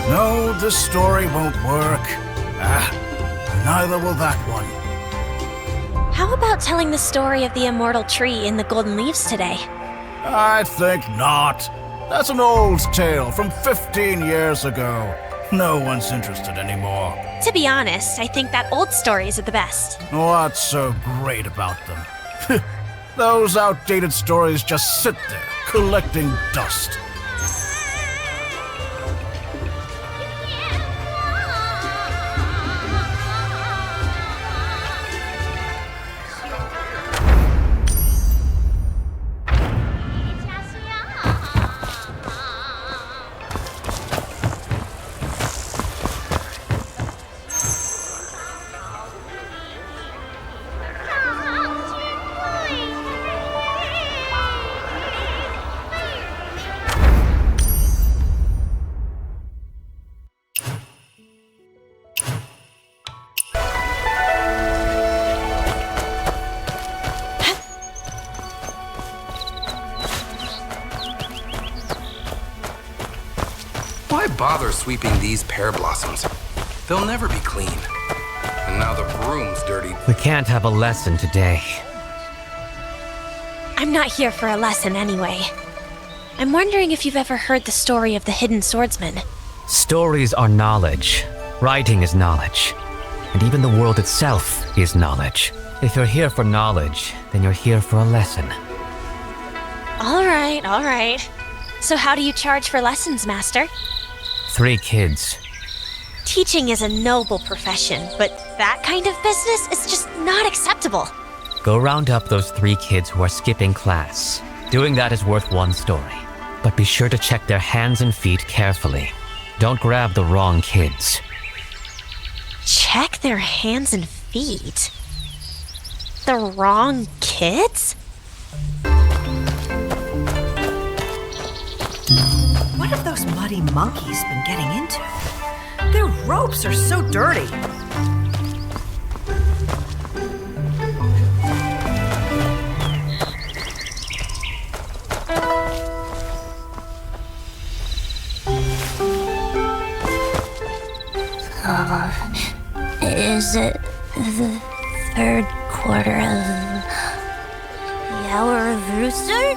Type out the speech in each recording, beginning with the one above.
No, this story won't work. Neither will that one. How about telling the story of the immortal tree in the golden leaves today? I think not. That's an old tale from 15 years ago. No one's interested anymore. To be honest, I think that old stories are the best. What's so great about them? Those outdated stories just sit there, collecting dust. Why bother sweeping these pear blossoms? They'll never be clean. And now the broom's dirty. We can't have a lesson today. I'm not here for a lesson anyway. I'm wondering if you've ever heard the story of the hidden swordsman. Stories are knowledge. Writing is knowledge. And even the world itself is knowledge. If you're here for knowledge, then you're here for a lesson. All right. So how do you charge for lessons, Master? 3 kids. Teaching is a noble profession, but that kind of business is just not acceptable. Go round up those 3 kids who are skipping class. Doing that is worth 1 story. But be sure to check their hands and feet carefully. Don't grab the wrong kids. Check their hands and feet? The wrong kids? What have those muddy monkeys been getting into? Their ropes are so dirty. Is it the 3rd quarter of the hour of rooster?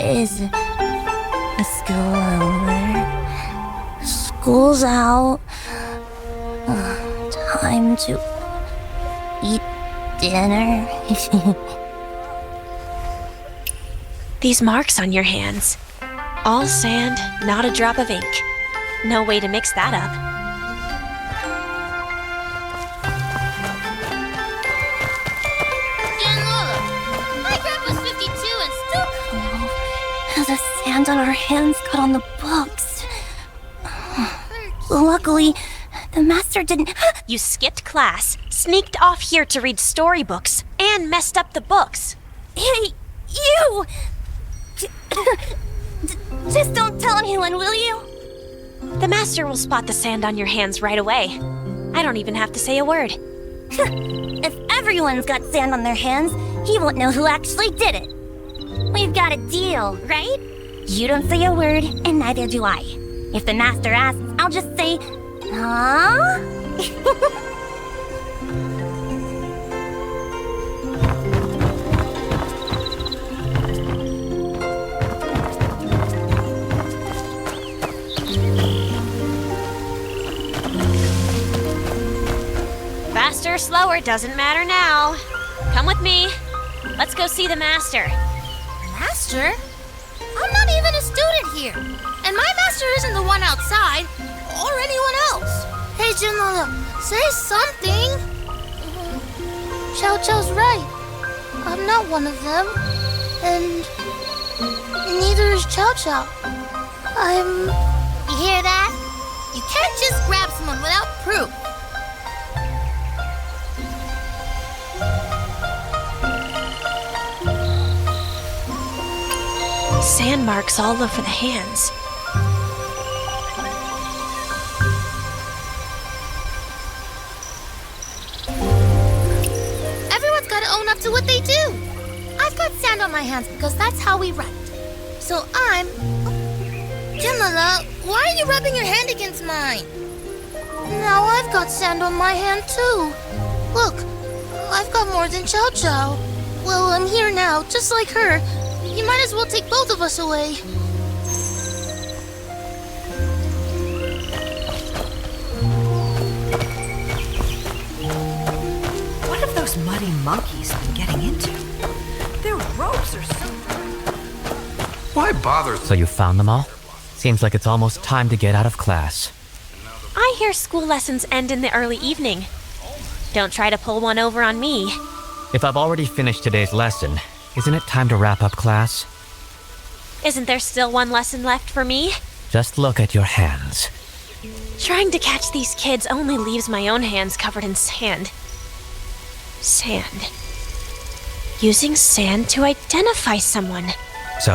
Is the school over? School's out. Time to eat dinner. These marks on your hands. All sand, not a drop of ink. No way to mix that up. My grandpa's 52 and still the sand on our hands got on the books. Luckily, the master didn't... You skipped class, sneaked off here to read storybooks, and messed up the books. Hey, you! Just don't tell anyone, will you? The master will spot the sand on your hands right away. I don't even have to say a word. If everyone's got sand on their hands, he won't know who actually did it. We've got a deal, right? You don't say a word, and neither do I. If the master asks, I'll just say, huh? Faster or slower doesn't matter now. Come with me. Let's go see the master. Master? I'm not even a student here. And my master isn't the one outside, or anyone else. Hey, Jinlola, say something. Chow Chow's right. I'm not one of them. And neither is Chow Chow. You hear that? You can't just grab someone without proof. sand marks all over the hands. Everyone's gotta own up to what they do. I've got sand on my hands because that's how we write. So I'm... Jamala, why are you rubbing your hand against mine? Now I've got sand on my hand too. Look, I've got more than Chow Chow. Well, I'm here now, just like her. You might as well take both of us away. What have those muddy monkeys been getting into? Their ropes are so... Why bother? So you found them all? Seems like it's almost time to get out of class. I hear school lessons end in the early evening. Don't try to pull one over on me. If I've already finished today's lesson, isn't it time to wrap up class? Isn't there still one lesson left for me? Just look at your hands. Trying to catch these kids only leaves my own hands covered in sand. Sand. Using sand to identify someone. So,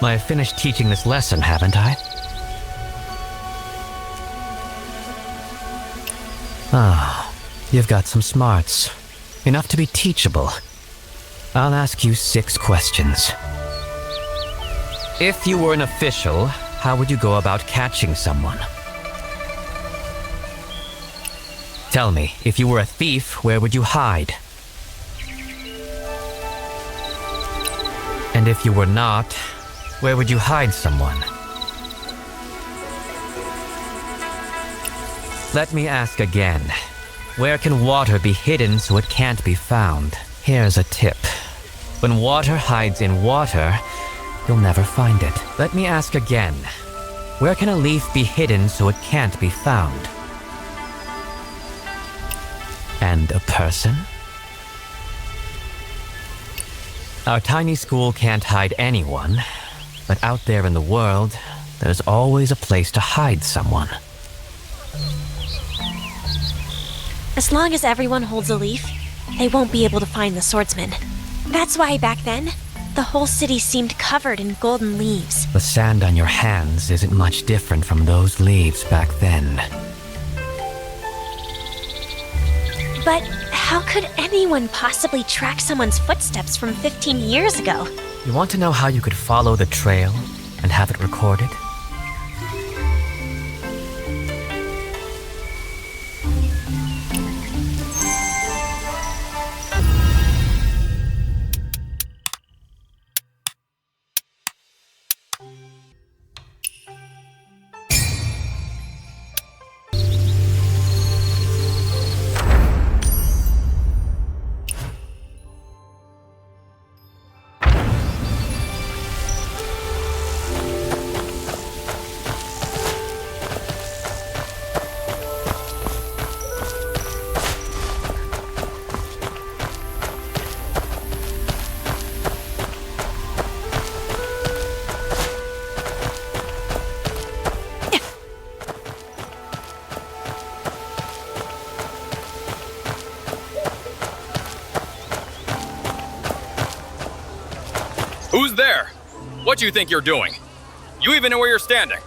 I've finished teaching this lesson, haven't I? Ah, you've got some smarts. Enough to be teachable. I'll ask you 6 questions. If you were an official, how would you go about catching someone? Tell me, if you were a thief, where would you hide? And if you were not, where would you hide someone? Let me ask again. Where can water be hidden so it can't be found? Here's a tip. When water hides in water, you'll never find it. Let me ask again. Where can a leaf be hidden so it can't be found? And a person? Our tiny school can't hide anyone, but out there in the world, there's always a place to hide someone. As long as everyone holds a leaf, they won't be able to find the swordsman. That's why back then, the whole city seemed covered in golden leaves. The sand on your hands isn't much different from those leaves back then. But how could anyone possibly track someone's footsteps from 15 years ago? You want to know how you could follow the trail and have it recorded? Who's there? What do you think you're doing? You even know where you're standing.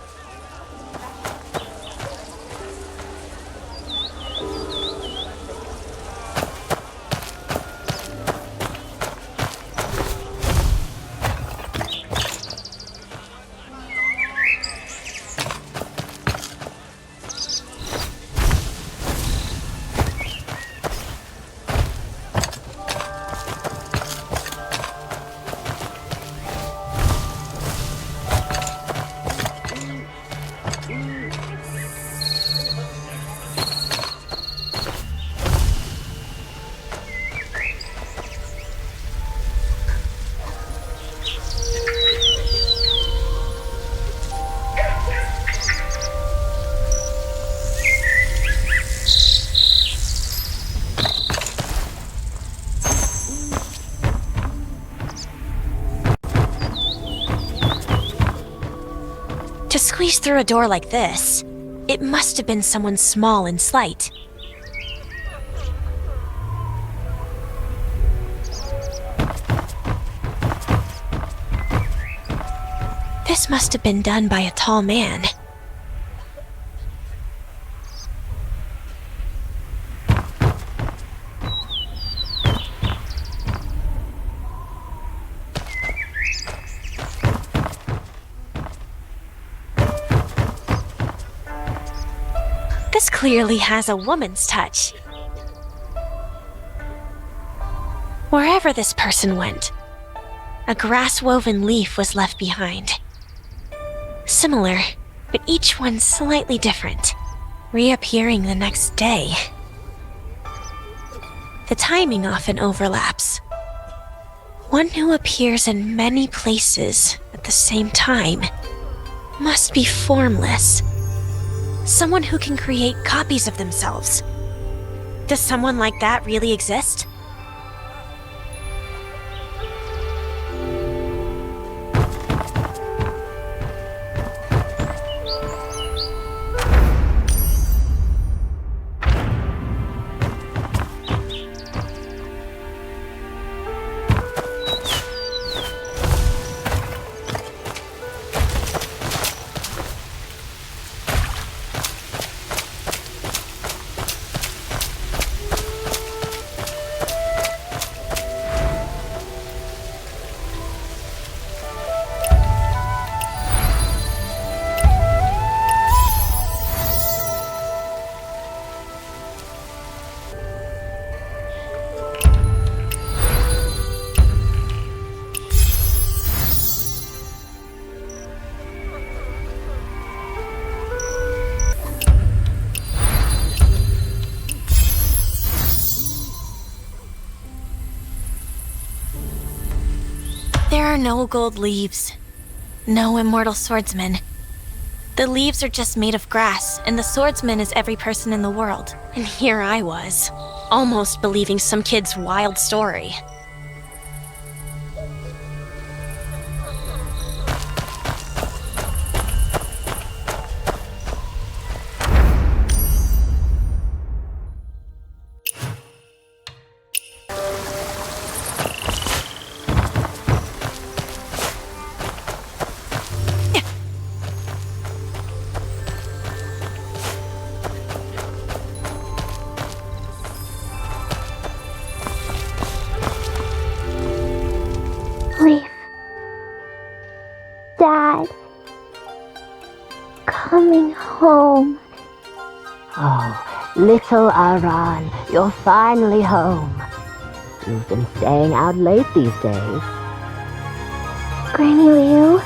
To squeeze through a door like this, it must have been someone small and slight. This must have been done by a tall man. This clearly has a woman's touch. Wherever this person went, a grass-woven leaf was left behind. Similar, but each one slightly different, reappearing the next day. The timing often overlaps. One who appears in many places at the same time must be formless. Someone who can create copies of themselves. Does someone like that really exist? There are no gold leaves. No immortal swordsman. The leaves are just made of grass, and the swordsman is every person in the world. And here I was, almost believing some kid's wild story. Leaf. Dad. Coming home. Oh, little Aran, you're finally home. You've been staying out late these days. Granny Liu?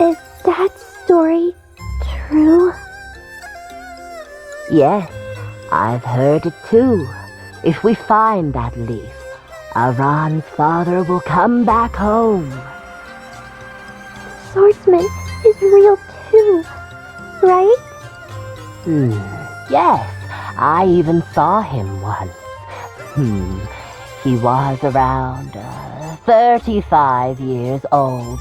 Is that story true? Yes, I've heard it too. If we find that leaf, Aran's father will come back home. Swordsman is real too, right? Yes, I even saw him once. He was around 35 years old.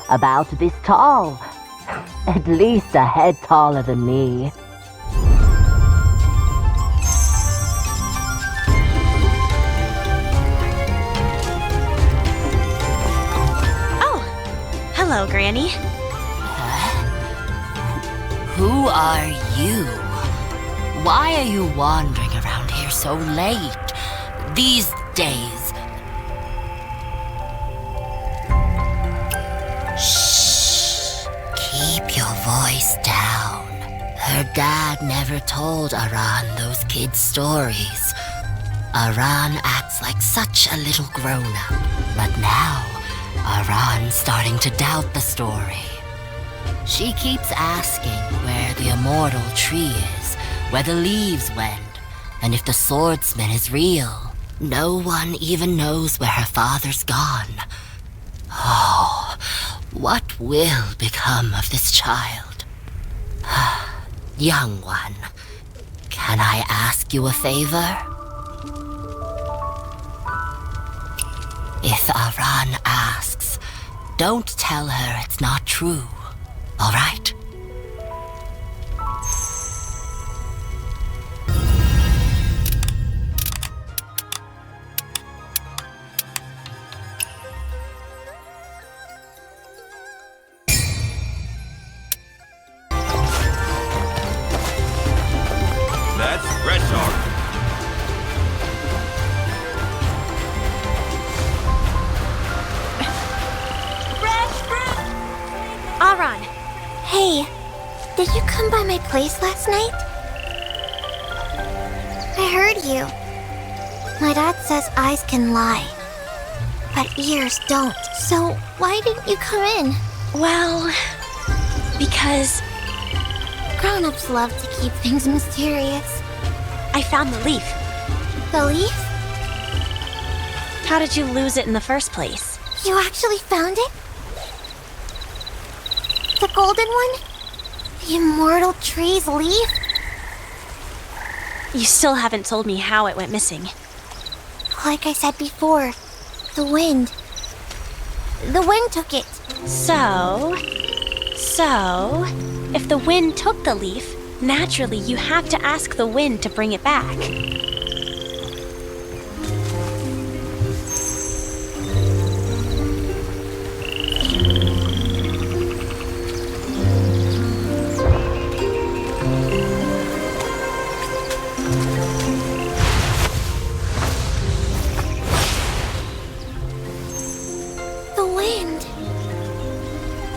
About this tall. At least a head taller than me. Hello, Granny. Who are you? Why are you wandering around here so late? These days. Shh. Keep your voice down. Her dad never told Aran those kids' stories. Aran acts like such a little grown-up, but now Aran's starting to doubt the story. She keeps asking where the immortal tree is, where the leaves went, and if the swordsman is real. No one even knows where her father's gone. Oh, what will become of this child? Young one, can I ask you a favor? If Aran asks, don't tell her it's not true, all right? at my place last night? I heard you. My dad says eyes can lie, but ears don't. So why didn't you come in? Well, because grown-ups love to keep things mysterious. I found the leaf. The leaf? How did you lose it in the first place? You actually found it? The golden one? The immortal tree's leaf? You still haven't told me how it went missing. Like I said before, the wind. The wind took it. So, if the wind took the leaf, naturally you have to ask the wind to bring it back.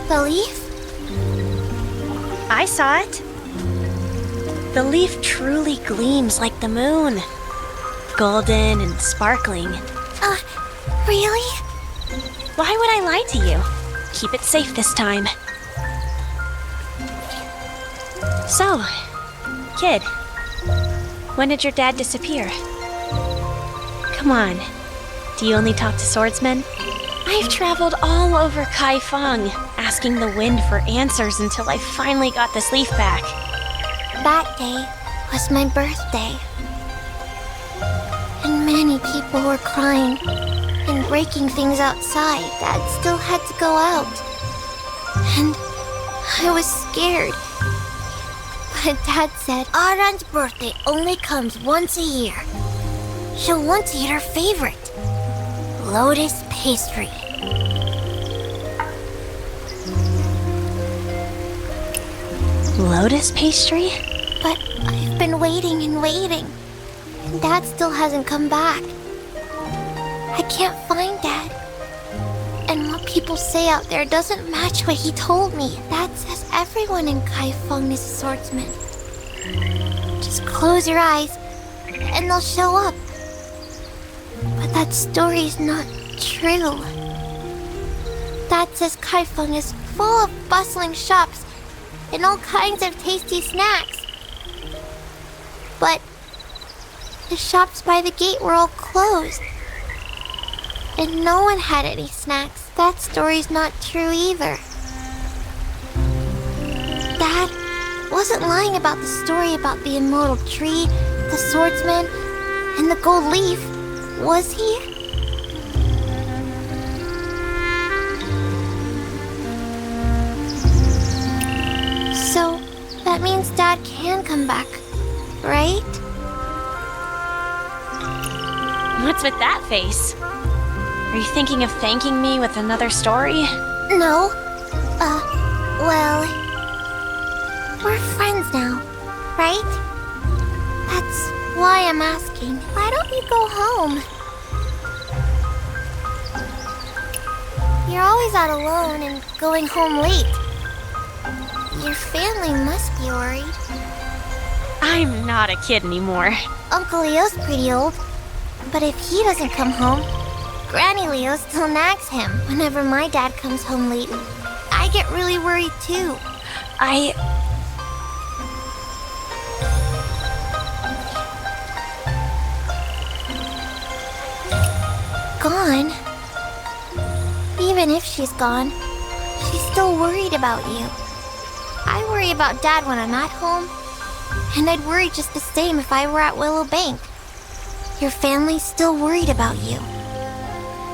The leaf? I saw it. The leaf truly gleams like the moon. Golden and sparkling. Really? Why would I lie to you? Keep it safe this time. So, kid, when did your dad disappear? Come on, do you only talk to swordsmen? I've traveled all over Kaifeng, asking the wind for answers until I finally got this leaf back. That day was my birthday. And many people were crying and breaking things outside. Dad still had to go out. And I was scared. But Dad said Aran's birthday only comes once a year. She'll want to eat her favorite, lotus pastry. Lotus pastry? But I've been waiting and waiting. And Dad still hasn't come back. I can't find Dad. And what people say out there doesn't match what he told me. Dad says everyone in Kaifeng is a swordsman. Just close your eyes and they'll show up. But that story's not true. Dad says Kaifeng is full of bustling shops and all kinds of tasty snacks. But the shops by the gate were all closed. And no one had any snacks. That story's not true either. Dad wasn't lying about the story about the immortal tree, the swordsman, and the gold leaf, was he? So, that means Dad can come back, right? What's with that face? Are you thinking of thanking me with another story? No. Well, we're friends now, right? That's why I'm asking. Why don't you go home? You're always out alone and going home late. Your family must be worried. I'm not a kid anymore. Uncle Leo's pretty old, but if he doesn't come home, Granny Leo still nags him whenever my dad comes home late. I get really worried too. Gone? Even if she's gone, she's still worried about you. I worry about Dad when I'm at home, and I'd worry just the same if I were at Willow Bank. Your family's still worried about you.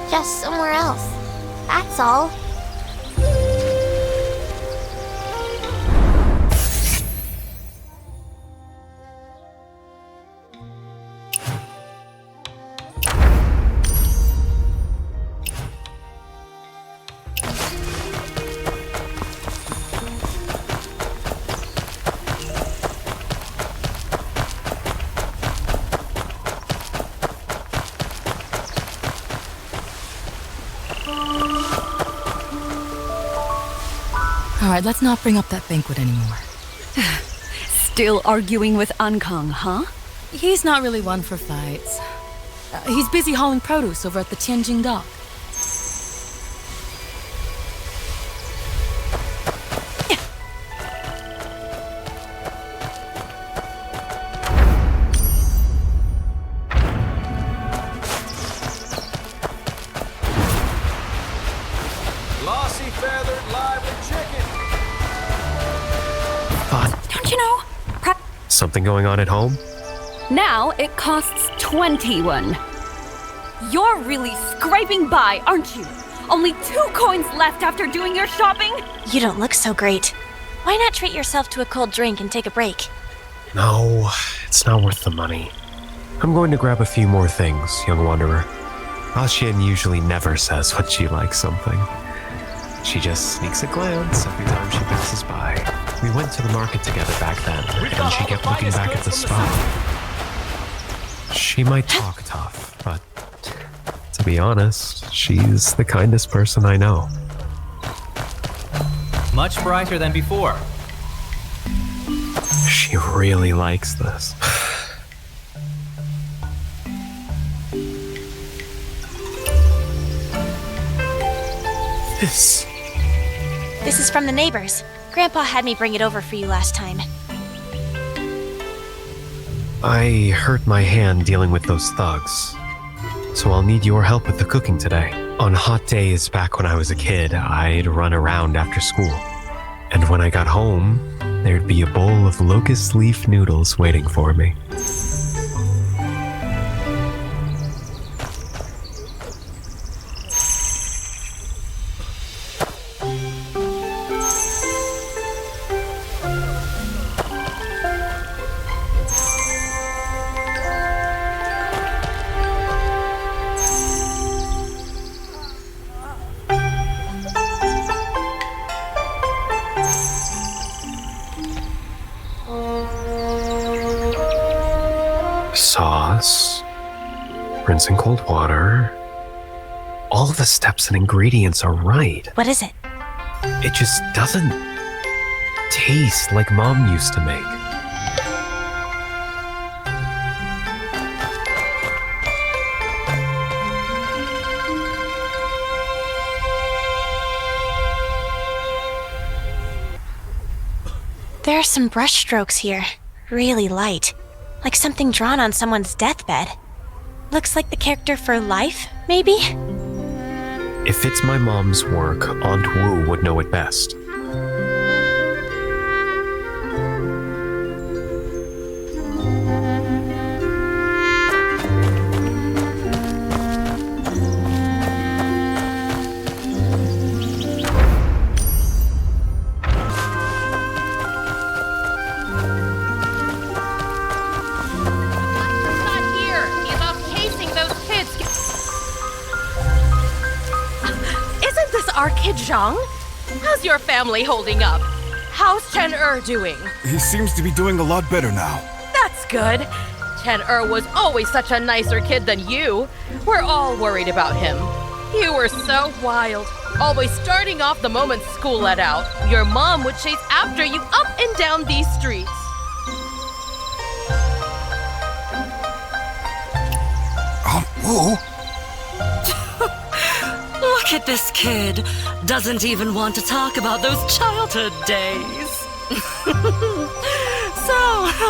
Just somewhere else. That's all. All right, let's not bring up that banquet anymore. Still arguing with Ankang, huh? He's not really one for fights. He's busy hauling produce over at the Tianjin dock. Glossy feathered lively chicken. Don't you know? Something going on at home? Now it costs 21. You're really scraping by, aren't you? Only 2 coins left after doing your shopping? You don't look so great. Why not treat yourself to a cold drink and take a break? No, it's not worth the money. I'm going to grab a few more things, young wanderer. Ashian usually never says when she likes something. She just sneaks a glance every time she passes by. We went to the market together back then, and she kept looking back at the spot. She might talk tough, but to be honest, she's the kindest person I know. Much brighter than before. She really likes this. This is from the neighbors. Grandpa had me bring it over for you last time. I hurt my hand dealing with those thugs, so I'll need your help with the cooking today. On hot days back when I was a kid, I'd run around after school. And when I got home, there'd be a bowl of locust leaf noodles waiting for me. Sauce, rinse in cold water. All the steps and ingredients are right. What is it? It just doesn't taste like Mom used to make. There are some brush strokes here. Really light. Like something drawn on someone's deathbed. Looks like the character for Life, maybe? If it's my mom's work, Aunt Wu would know it best. Our kid Zhang? How's your family holding up? How's Chen doing? He seems to be doing a lot better now. That's good. Chen was always such a nicer kid than you. We're all worried about him. You were so wild, always starting off the moment school let out. Your mom would chase after you up and down these streets. Wu? Look at this kid. Doesn't even want to talk about those childhood days. So,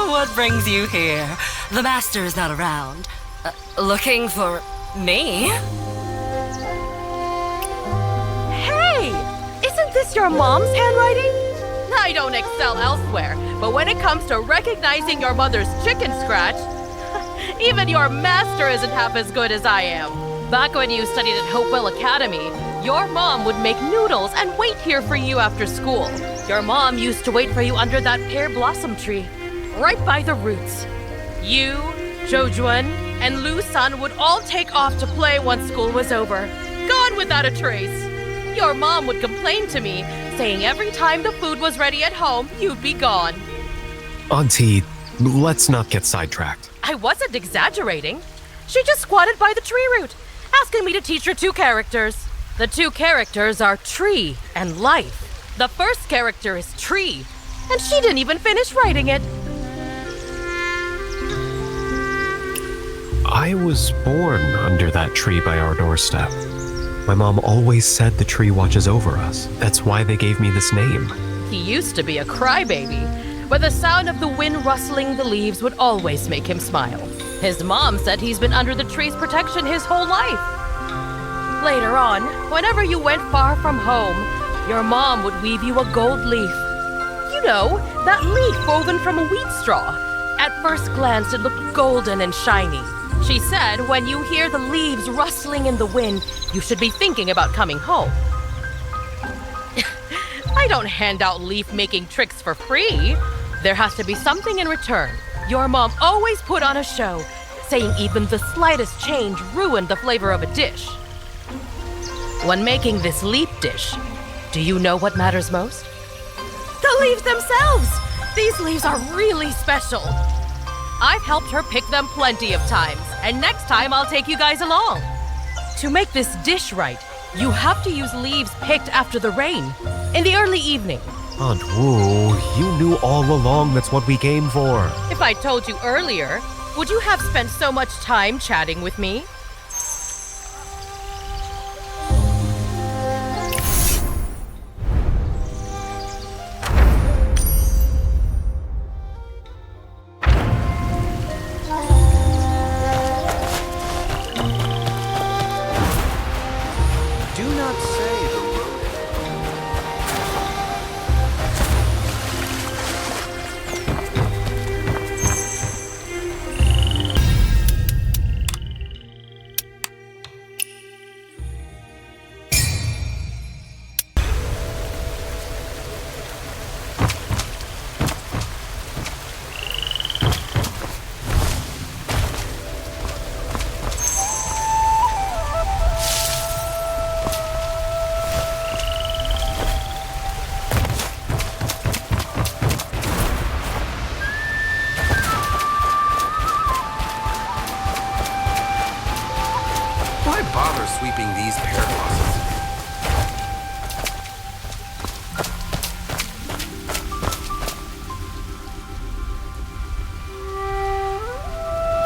what brings you here? The master is not around. Looking for me? Hey! Isn't this your mom's handwriting? I don't excel elsewhere, but when it comes to recognizing your mother's chicken scratch, even your master isn't half as good as I am. Back when you studied at Hopewell Academy, your mom would make noodles and wait here for you after school. Your mom used to wait for you under that pear blossom tree, right by the roots. You, Zhou and Lu San would all take off to play once school was over, gone without a trace. Your mom would complain to me, saying every time the food was ready at home, you'd be gone. Auntie, let's not get sidetracked. I wasn't exaggerating. She just squatted by the tree root, asking me to teach her 2 characters. The 2 characters are Tree and Life. The first character is Tree, and she didn't even finish writing it. I was born under that tree by our doorstep. My mom always said the tree watches over us. That's why they gave me this name. He used to be a crybaby, but the sound of the wind rustling the leaves would always make him smile. His mom said he's been under the tree's protection his whole life. Later on, whenever you went far from home, your mom would weave you a gold leaf. You know, that leaf woven from a wheat straw. At first glance, it looked golden and shiny. She said when you hear the leaves rustling in the wind, you should be thinking about coming home. I don't hand out leaf-making tricks for free. There has to be something in return. Your mom always put on a show, saying even the slightest change ruined the flavor of a dish. When making this leaf dish, do you know what matters most? The leaves themselves! These leaves are really special. I've helped her pick them plenty of times, and next time I'll take you guys along. To make this dish right, you have to use leaves picked after the rain, in the early evening. Aunt Wu, you knew all along that's what we came for. If I told you earlier, would you have spent so much time chatting with me? Why bother sweeping these pear blossoms?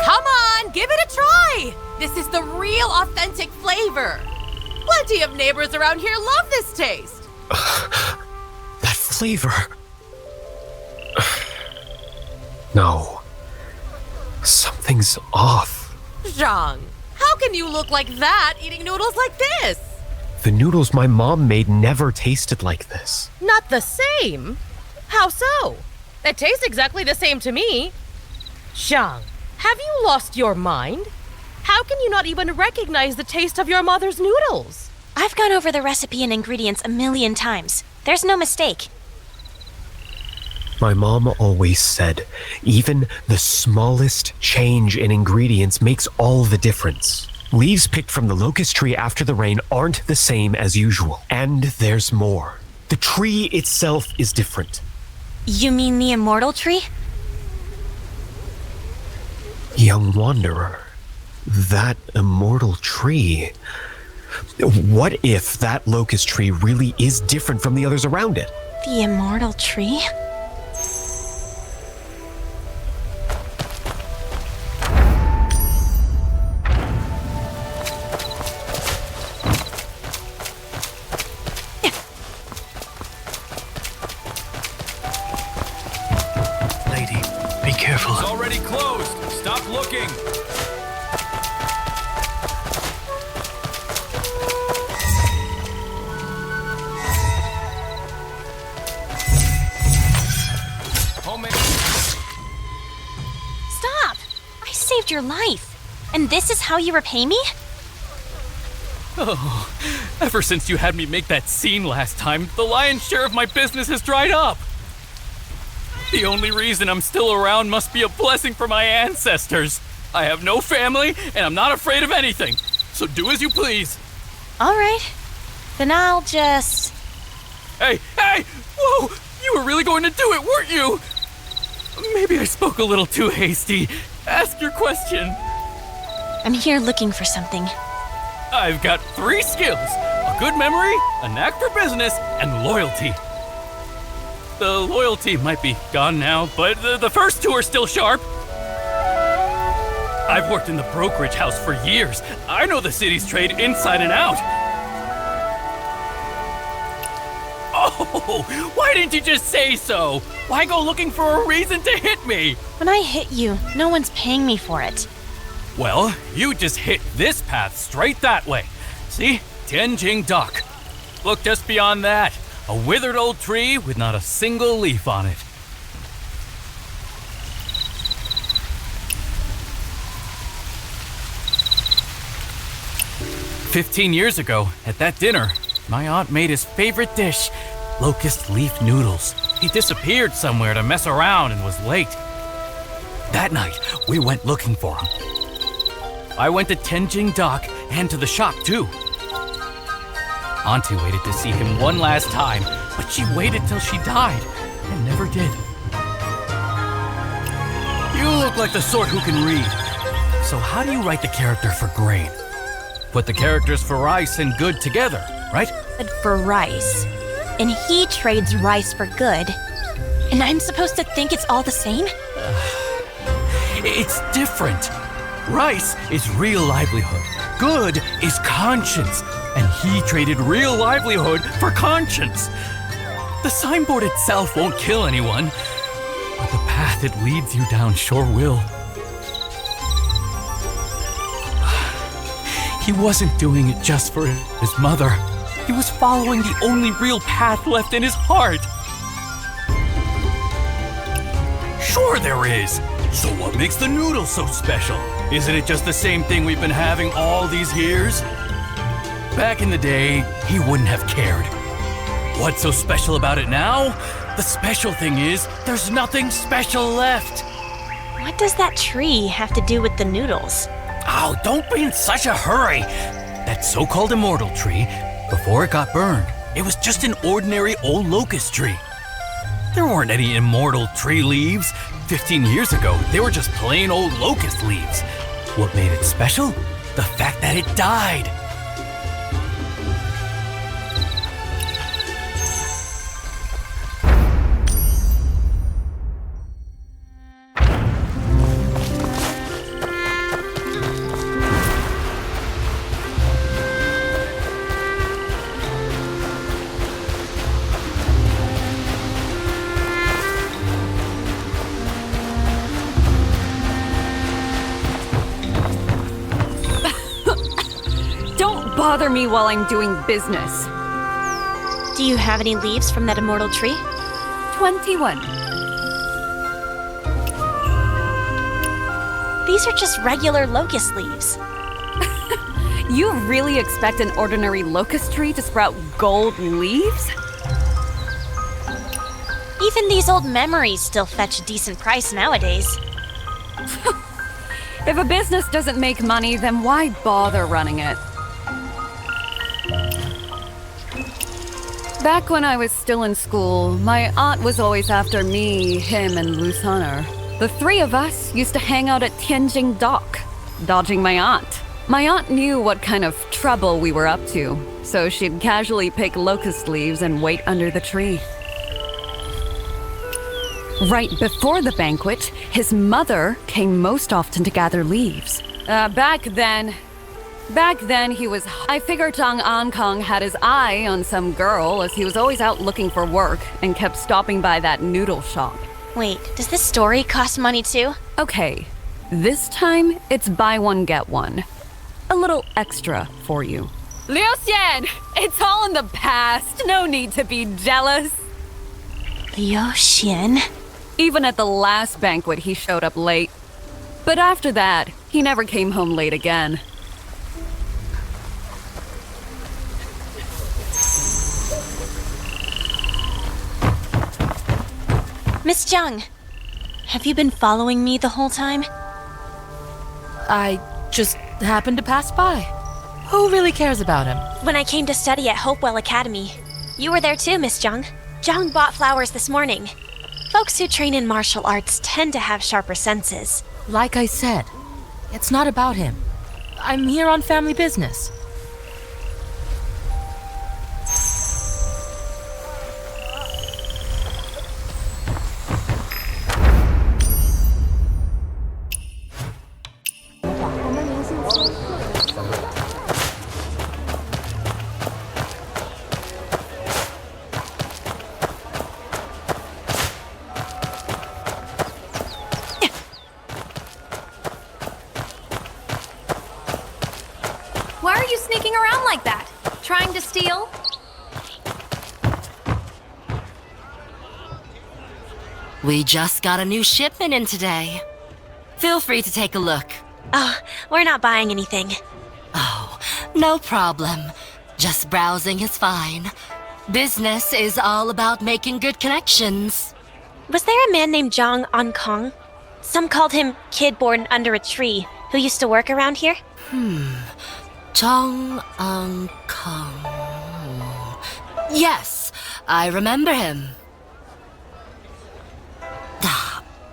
Come on, give it a try! This is the real authentic flavor. Plenty of neighbors around here love this taste. That flavor. No. Something's off. Zhang, how can you look like that eating noodles like this? The noodles my mom made never tasted like this. Not the same? How so? It tastes exactly the same to me. Zhang, have you lost your mind? How can you not even recognize the taste of your mother's noodles? I've gone over the recipe and ingredients a million times. There's no mistake. My mom always said, even the smallest change in ingredients makes all the difference. Leaves picked from the locust tree after the rain aren't the same as usual. And there's more. The tree itself is different. You mean the immortal tree? Young wanderer, that immortal tree. What if that locust tree really is different from the others around it? The immortal tree? Lady, be careful. It's already closed. Stop looking. Stop! I saved your life. And this is how you repay me? Oh, ever since you had me make that scene last time, the lion's share of my business has dried up. The only reason I'm still around must be a blessing from my ancestors. I have no family, and I'm not afraid of anything. So do as you please. All right. Then I'll just... Hey! Whoa! You were really going to do it, weren't you? Maybe I spoke a little too hasty. Ask your question. I'm here looking for something. I've got 3 skills. A good memory, a knack for business, and loyalty. The loyalty might be gone now, but the first 2 are still sharp. I've worked in the brokerage house for years. I know the city's trade inside and out. Oh, why didn't you just say so? Why go looking for a reason to hit me? When I hit you, no one's paying me for it. Well, you just hit this path straight that way. See? Tianjing Dock. Look just beyond that. A withered old tree with not a single leaf on it. "15 years ago, at that dinner, my aunt made his favorite dish, locust leaf noodles. He disappeared somewhere to mess around and was late. That night, we went looking for him. I went to Tianjing Dock and to the shop too. Auntie waited to see him one last time, but she waited till she died and never did. You look like the sort who can read. So how do you write the character for grain? Put the characters for rice and good together, right? Good for rice. And he trades rice for good. And I'm supposed to think it's all the same? It's different. Rice is real livelihood. Good is conscience. And he traded real livelihood for conscience. The signboard itself won't kill anyone, but the path it leads you down sure will. He wasn't doing it just for his mother. He was following the only real path left in his heart. Sure there is. So what makes the noodle so special? Isn't it just the same thing we've been having all these years? Back in the day, he wouldn't have cared. What's so special about it now? The special thing is, there's nothing special left. What does that tree have to do with the noodles? Oh, don't be in such a hurry. That so-called immortal tree, before it got burned, it was just an ordinary old locust tree. There weren't any immortal tree leaves. 15 years ago, they were just plain old locust leaves. What made it special? The fact that it died. Bother me while I'm doing business. Do you have any leaves from that immortal tree? 21. These are just regular locust leaves. You really expect an ordinary locust tree to sprout gold leaves? Even these old memories still fetch a decent price nowadays. If a business doesn't make money, then why bother running it? Back when I was still in school, my aunt was always after me, him, and Lusaner. The three of us used to hang out at Tianjing Dock, dodging my aunt. My aunt knew what kind of trouble we were up to, so she'd casually pick locust leaves and wait under the tree. Right before the banquet, his mother came most often to gather leaves. Back then, he was... I figured Tang Ankang had his eye on some girl, as he was always out looking for work and kept stopping by that noodle shop. Wait, does this story cost money too? Okay, this time it's buy one, get one. A little extra for you. Liu Xian, it's all in the past. No need to be jealous. Liu Xian? Even at the last banquet, he showed up late. But after that, he never came home late again. Miss Zhang, have you been following me the whole time? I just happened to pass by. Who really cares about him? When I came to study at Hopewell Academy, you were there too, Miss Zhang. Zhang bought flowers this morning. Folks who train in martial arts tend to have sharper senses. Like I said, it's not about him. I'm here on family business. are you sneaking around like that? Trying to steal? We just got a new shipment in today. Feel free to take a look. Oh, we're not buying anything. Oh, no problem. Just browsing is fine. Business is all about making good connections. Was there a man named Zhang on Kong? Some called him Kid Born Under a Tree, who used to work around here? Chong Ang Kong. Yes, I remember him.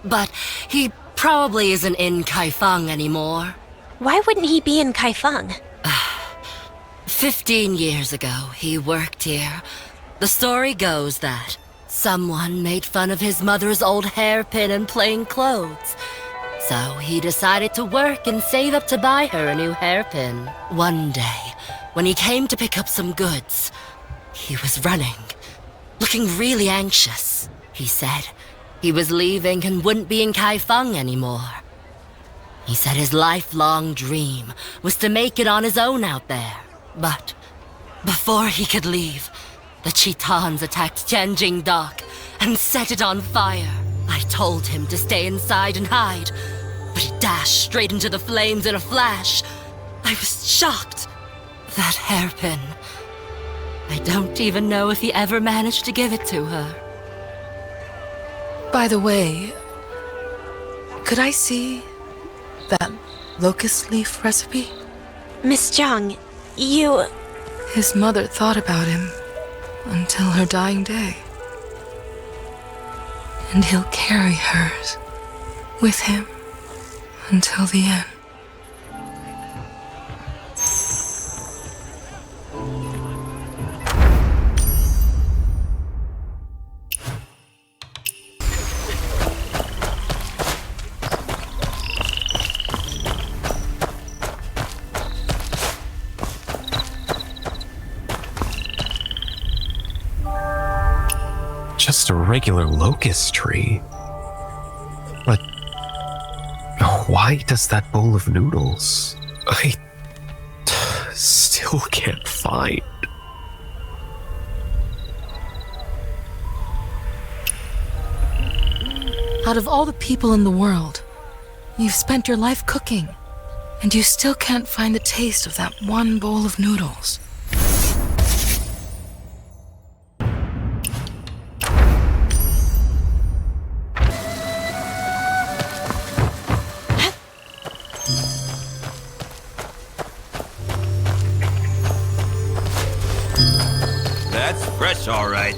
But he probably isn't in Kaifeng anymore. Why wouldn't he be in Kaifeng? 15 years ago, he worked here. The story goes that someone made fun of his mother's old hairpin and plain clothes. So he decided to work and save up to buy her a new hairpin. One day, when he came to pick up some goods, he was running, looking really anxious. He said he was leaving and wouldn't be in Kaifeng anymore. He said his lifelong dream was to make it on his own out there. But before he could leave, the Chitans attacked Tianjin Dock and set it on fire. I told him to stay inside and hide, but he dashed straight into the flames in a flash. I was shocked. That hairpin. I don't even know if he ever managed to give it to her. By the way, could I see that locust leaf recipe? Miss Zhang, you... His mother thought about him until her dying day. And he'll carry hers with him until the end. Just a regular locust tree. But why does that bowl of noodles? I still can't find. Out of all the people in the world, you've spent your life cooking, and you still can't find the taste of that one bowl of noodles. That's fresh, all right.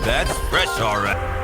That's fresh, all right.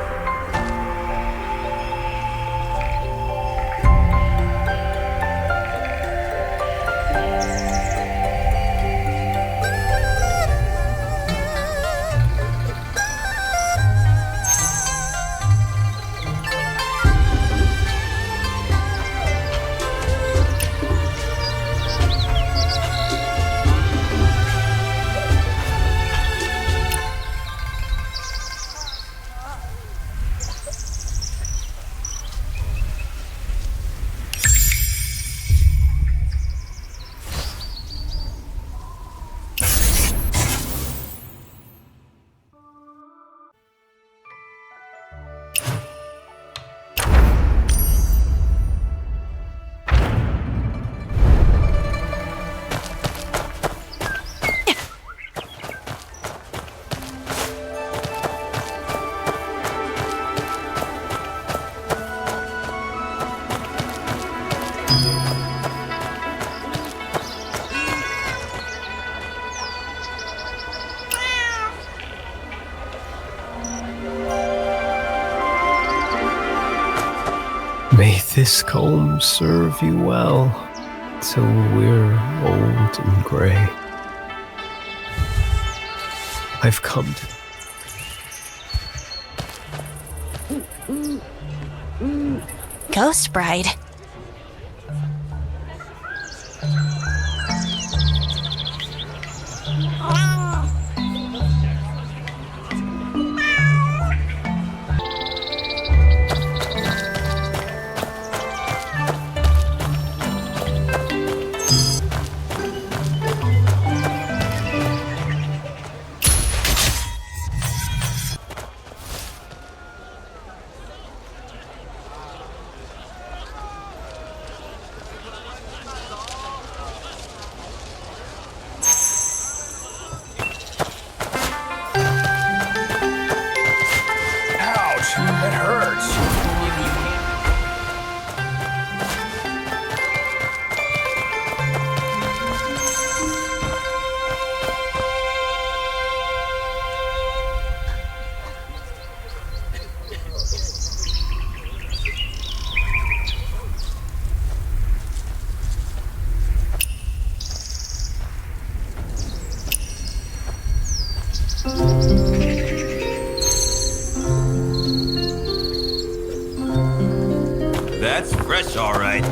May this comb serve you well till we're old and gray. I've come to... Ghost Bride. That's fresh, all right.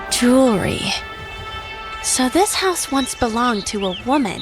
Jewelry. So this house once belonged to a woman.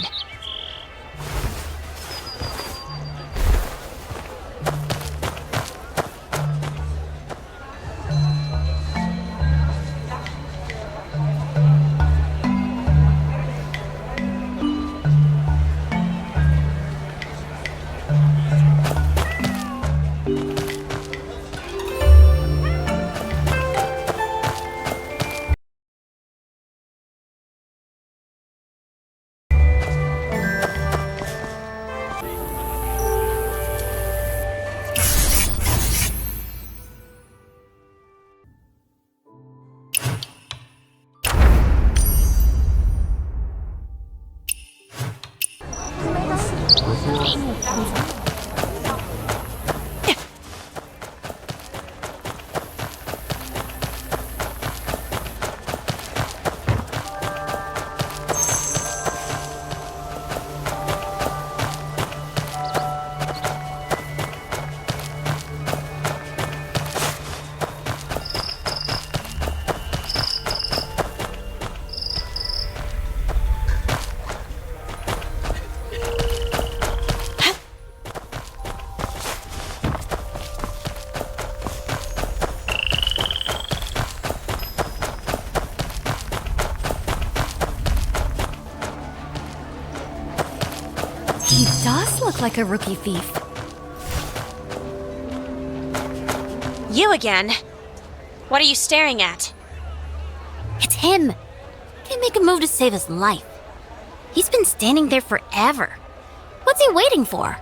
He does look like a rookie thief. You again? What are you staring at? It's him. Can't make a move to save his life. He's been standing there forever. What's he waiting for?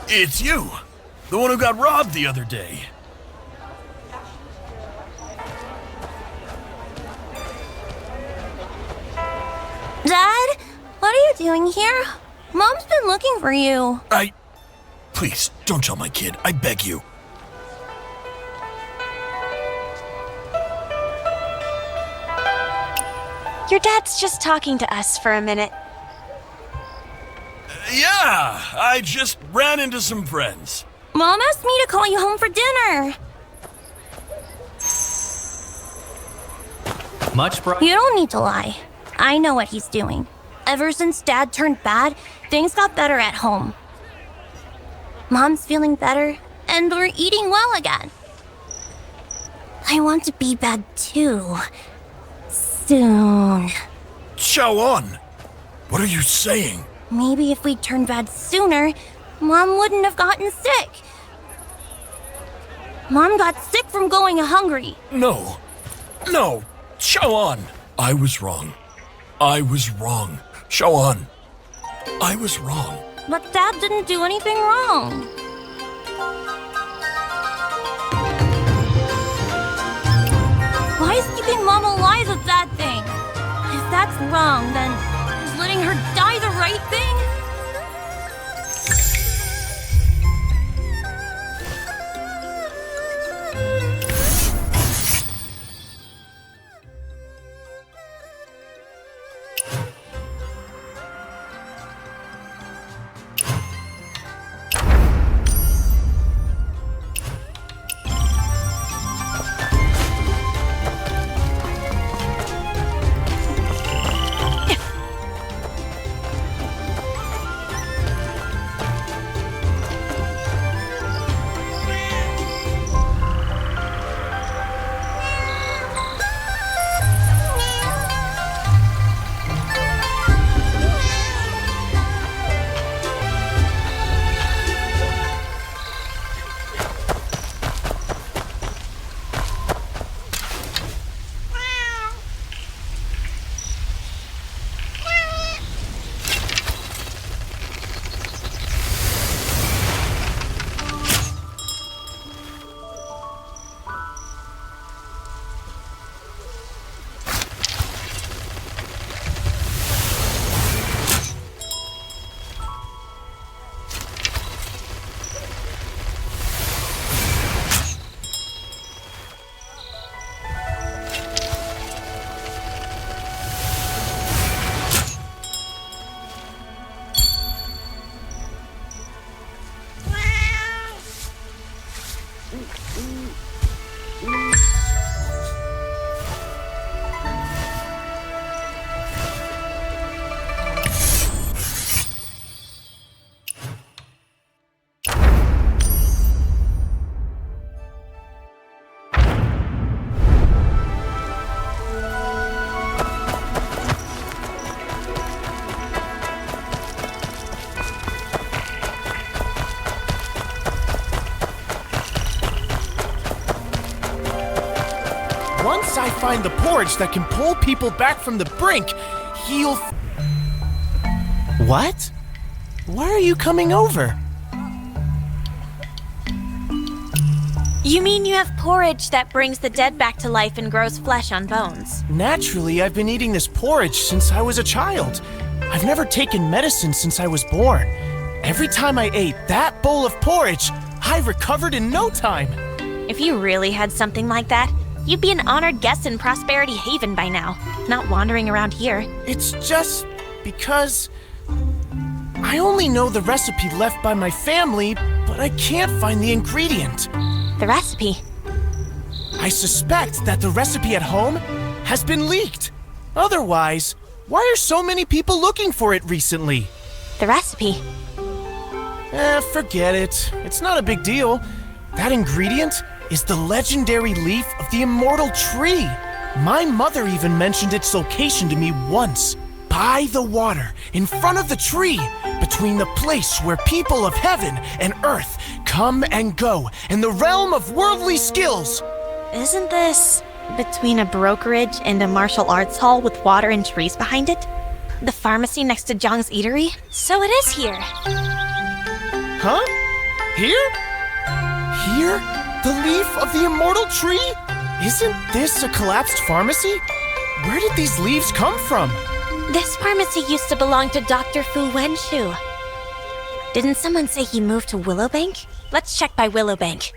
It's you! The one who got robbed the other day. Dad? What are you doing here? Mom's been looking for you. Please, don't tell my kid. I beg you. Your dad's just talking to us for a minute. Yeah, I just ran into some friends. Mom asked me to call you home for dinner. Much bro. You don't need to lie. I know what he's doing. Ever since Dad turned bad, things got better at home. Mom's feeling better, and we're eating well again. I want to be bad too. Soon. Xiaoan, what are you saying? Maybe if we turned bad sooner, Mom wouldn't have gotten sick. Mom got sick from going hungry. No, Xiaoan, I was wrong. Xiaoan, I was wrong. But Dad didn't do anything wrong. Why is keeping Mom alive a bad thing? If that's wrong, then is letting her die the right thing? Once I find the porridge that can pull people back from the brink, he'll... What? Why are you coming over? You mean you have porridge that brings the dead back to life and grows flesh on bones? Naturally, I've been eating this porridge since I was a child. I've never taken medicine since I was born. Every time I ate that bowl of porridge, I recovered in no time. If you really had something like that, you'd be an honored guest in Prosperity Haven by now, not wandering around here. It's just because I only know the recipe left by my family, but I can't find the ingredient. The recipe? I suspect that the recipe at home has been leaked. Otherwise, why are so many people looking for it recently? The recipe? Forget it. It's not a big deal. That ingredient is the legendary leaf of the immortal tree. My mother even mentioned its location to me once. By the water, in front of the tree, between the place where people of heaven and earth come and go, in the realm of worldly skills. Isn't this between a brokerage and a martial arts hall with water and trees behind it? The pharmacy next to Zhang's eatery? So it is here. Huh? Here? Here? The leaf of the immortal tree? Isn't this a collapsed pharmacy? Where did these leaves come from? This pharmacy used to belong to Dr. Fu Wenshu. Didn't someone say he moved to Willowbank? Let's check by Willowbank.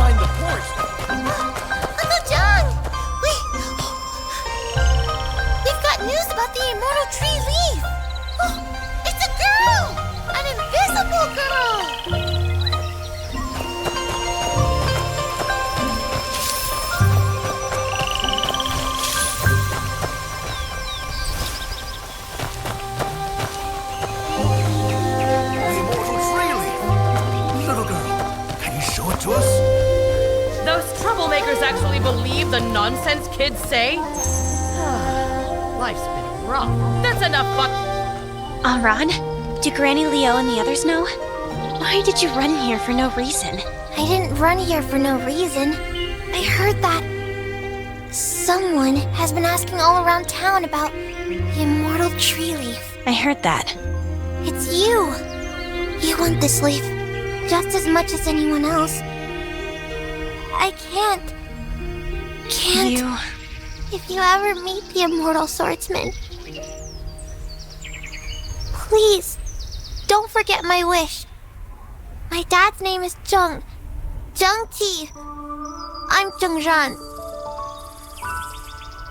find the port. Uncle John! We've got news about the immortal tree leaf! Oh, it's a girl! An invisible girl! The immortal tree leaf. Little girl, can you show it to us? Those troublemakers actually believe the nonsense kids say? Life's been rough. That's enough fuck. Ron, do Granny Leo and the others know? Why did you run here for no reason? I didn't run here for no reason. I heard that someone has been asking all around town about the immortal tree leaf. I heard that. It's you. You want this leaf just as much as anyone else. I can't. You... If you ever meet the immortal swordsman, please, don't forget my wish. My dad's name is Zheng Ti. I'm Zheng Zhan.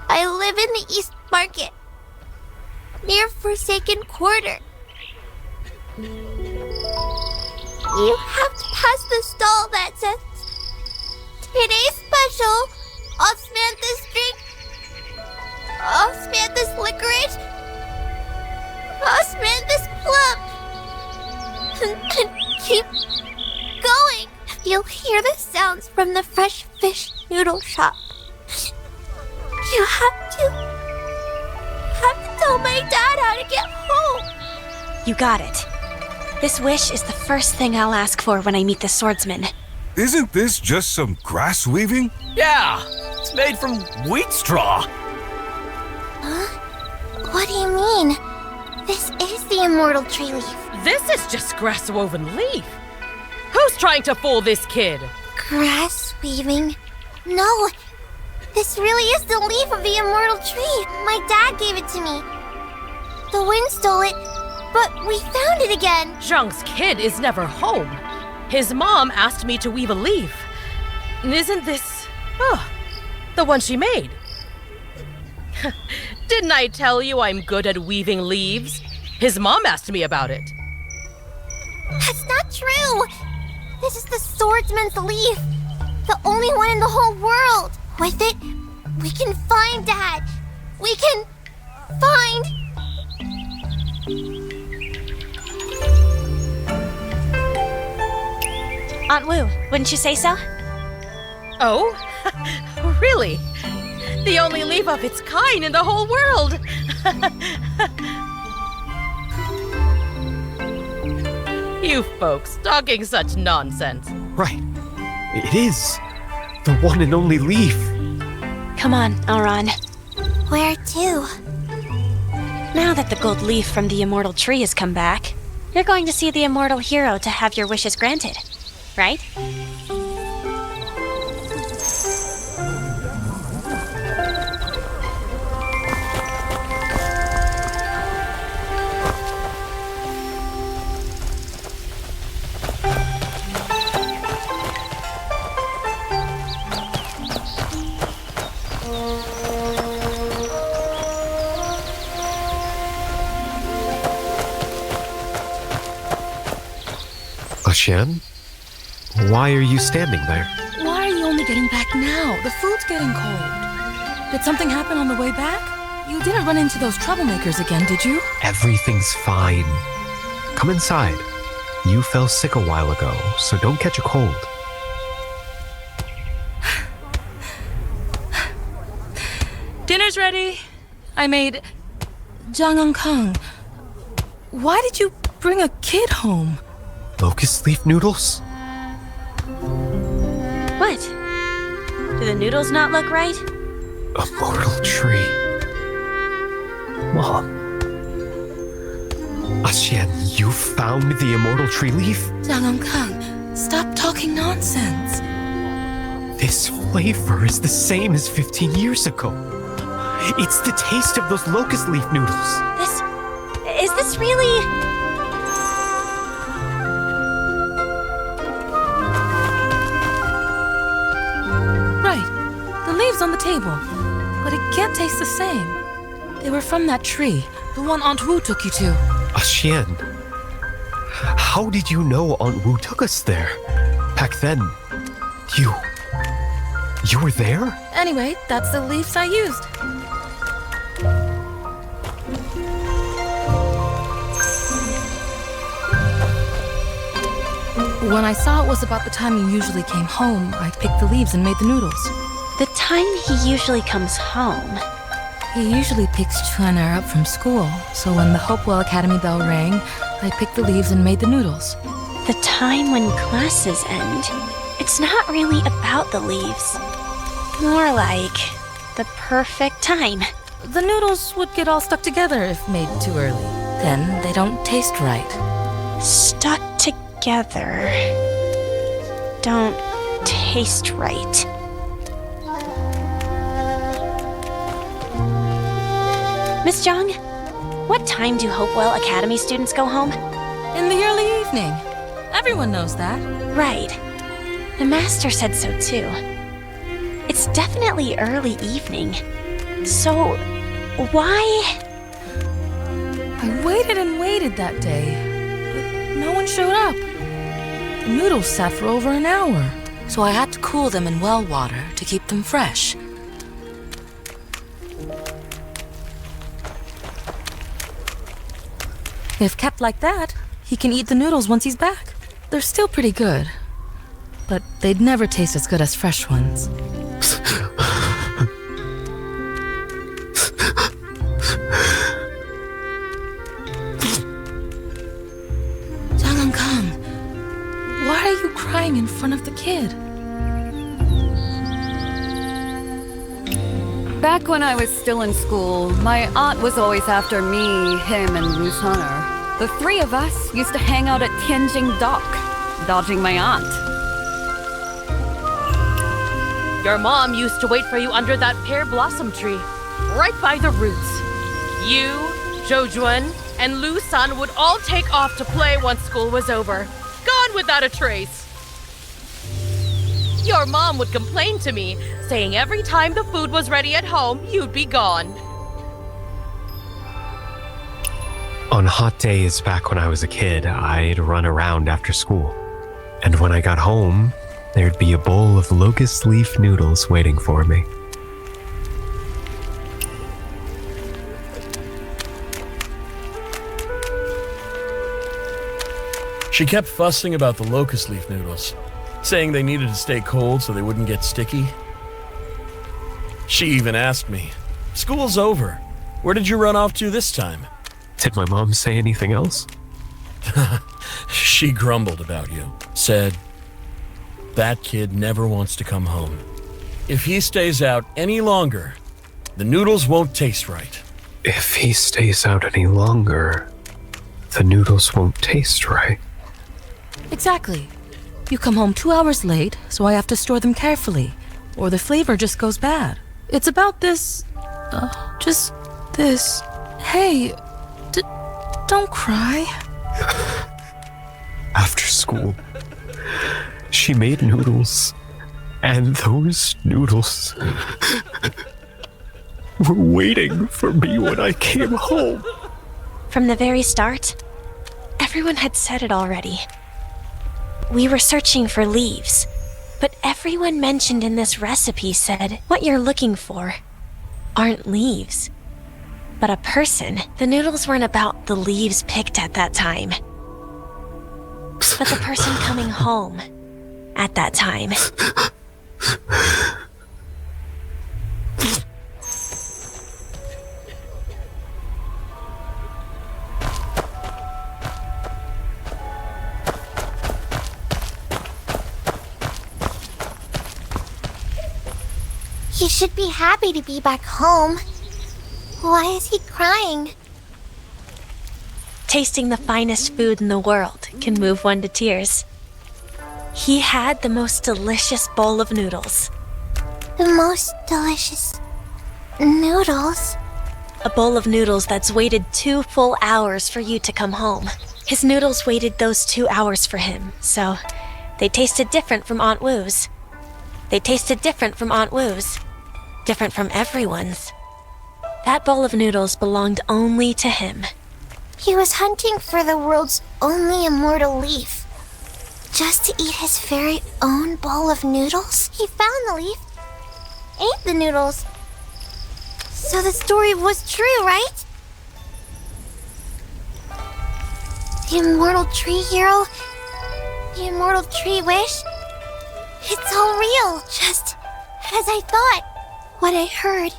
I live in the East Market, near Forsaken Quarter. You have to pass the stall that says, "Today's special, Osmanthus drink, Osmanthus licorice, Osmanthus plum." And keep going. You'll hear the sounds from the fresh fish noodle shop. You have to tell my dad how to get home. You got it. This wish is the first thing I'll ask for when I meet the swordsman. Isn't this just some grass weaving? Yeah, it's made from wheat straw. Huh? What do you mean? This is the immortal tree leaf. This is just grass-woven leaf. Who's trying to fool this kid? Grass weaving? No, this really is the leaf of the immortal tree. My dad gave it to me. The wind stole it, but we found it again. Zheng's kid is never home. His mom asked me to weave a leaf. Isn't this... the one she made? Didn't I tell you I'm good at weaving leaves? His mom asked me about it. That's not true. This is the swordsman's leaf. The only one in the whole world. With it, we can find Dad. We can find... Aunt Wu, wouldn't you say so? Oh? Really? The only leaf of its kind in the whole world! You folks talking such nonsense. Right. It is. The one and only leaf. Come on, Elron. Where to? Now that the gold leaf from the immortal tree has come back, you're going to see the immortal hero to have your wishes granted, right? Xian? Why are you standing there? Why are you only getting back now? The food's getting cold. Did something happen on the way back? You didn't run into those troublemakers again, did you? Everything's fine. Come inside. You fell sick a while ago, so don't catch a cold. Dinner's ready. I made Kang. Why did you bring a kid home? Locust leaf noodles? What? Do the noodles not look right? Immortal tree. Mom. Xian, you found the immortal tree leaf? Kang, stop talking nonsense. This flavor is the same as 15 years ago. It's the taste of those locust leaf noodles. Is this really... leaves on the table, but it can't taste the same. They were from that tree, the one Aunt Wu took you to. Xian, how did you know Aunt Wu took us there? Back then, you were there? Anyway, that's the leaves I used. When I saw it was about the time you usually came home, I picked the leaves and made the noodles. The time he usually comes home? He usually picks Chuaner up from school, so when the Hopewell Academy bell rang, I picked the leaves and made the noodles. The time when classes end. It's not really about the leaves. More like the perfect time. The noodles would get all stuck together if made too early. Then they don't taste right. Stuck together. Don't taste right. Miss Zhang, what time do Hopewell Academy students go home? In the early evening. Everyone knows that. Right. The master said so too. It's definitely early evening. So, why? I waited and waited that day, but no one showed up. The noodles sat for over an hour, so I had to cool them in well water to keep them fresh. If kept like that, he can eat the noodles once he's back. They're still pretty good, but they'd never taste as good as fresh ones. Zhang, come. Why are you crying in front of the kid? Back when I was still in school, my aunt was always after me, him, and Lusaner. The three of us used to hang out at Tianjing Dock, dodging my aunt. Your mom used to wait for you under that pear blossom tree, right by the roots. You, Zhoujuan, and Lu San would all take off to play once school was over, gone without a trace. Your mom would complain to me, saying every time the food was ready at home, you'd be gone. On hot days back when I was a kid, I'd run around after school. And when I got home, there'd be a bowl of locust leaf noodles waiting for me. She kept fussing about the locust leaf noodles, saying they needed to stay cold so they wouldn't get sticky. She even asked me, "School's over. Where did you run off to this time?" Did my mom say anything else? She grumbled about you, said, "That kid never wants to come home. If he stays out any longer, the noodles won't taste right." If he stays out any longer, the noodles won't taste right. Exactly. You come home 2 hours late, so I have to store them carefully, or the flavor just goes bad. It's about this... just this. Hey, don't cry. After school, she made noodles, and those noodles were waiting for me when I came home. From the very start, everyone had said it already. We were searching for leaves, but everyone mentioned in this recipe said what you're looking for aren't leaves, but a person. The noodles weren't about the leaves picked at that time, but the person coming home at that time. He should be happy to be back home. Why is he crying? Tasting the finest food in the world can move one to tears. He had the most delicious bowl of noodles. The most delicious noodles? A bowl of noodles that's waited 2 full hours for you to come home. His noodles waited those 2 hours for him, so they tasted different from Aunt Wu's. They tasted different from Aunt Wu's. different from everyone's. That bowl of noodles belonged only to him. He was hunting for the world's only immortal leaf. Just to eat his very own bowl of noodles? He found the leaf, ate the noodles. So the story was true, right? The immortal tree hero, the immortal tree wish. It's all real, just as I thought. What I heard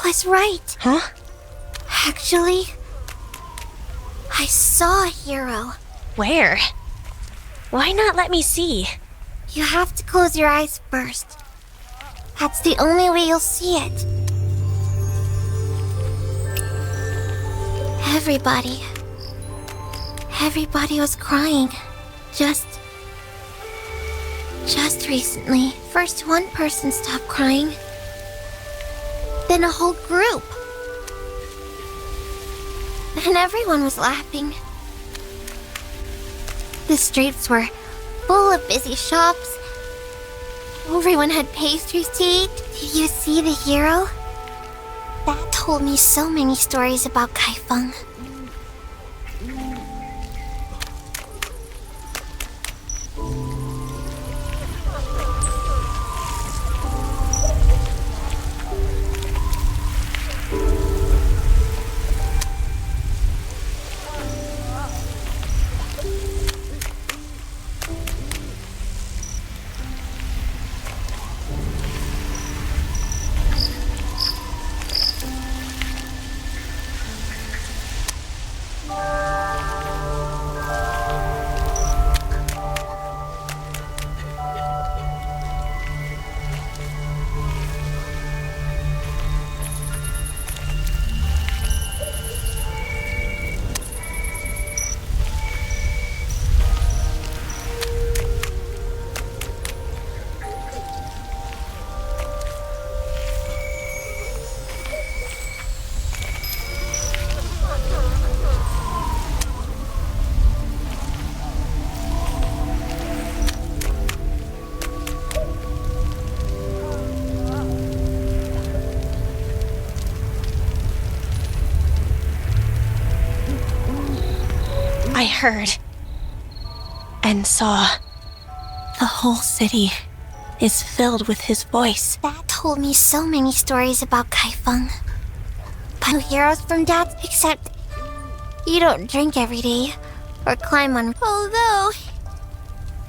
was right. Huh? Actually, I saw a hero. Where? Why not let me see? You have to close your eyes first. That's the only way you'll see it. Everybody was crying. Just recently. First one person stopped crying. Then a whole group. And everyone was laughing. The streets were full of busy shops. Everyone had pastries to eat. Did you see the hero? That told me so many stories about Kaifeng. I heard and saw. The whole city is filled with his voice. That told me so many stories about Kaifeng. But heroes from Dad, except you don't drink every day or climb on. Although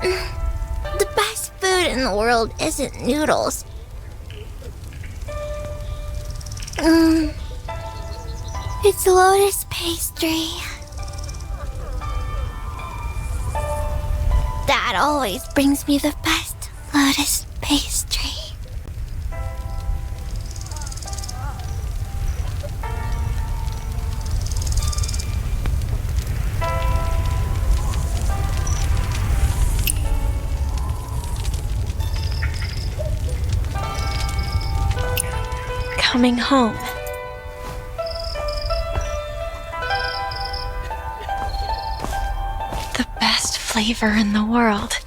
the best food in the world isn't noodles. It's lotus pastry. Dad always brings me the best lotus pastry. Coming home. The best flavor in the world.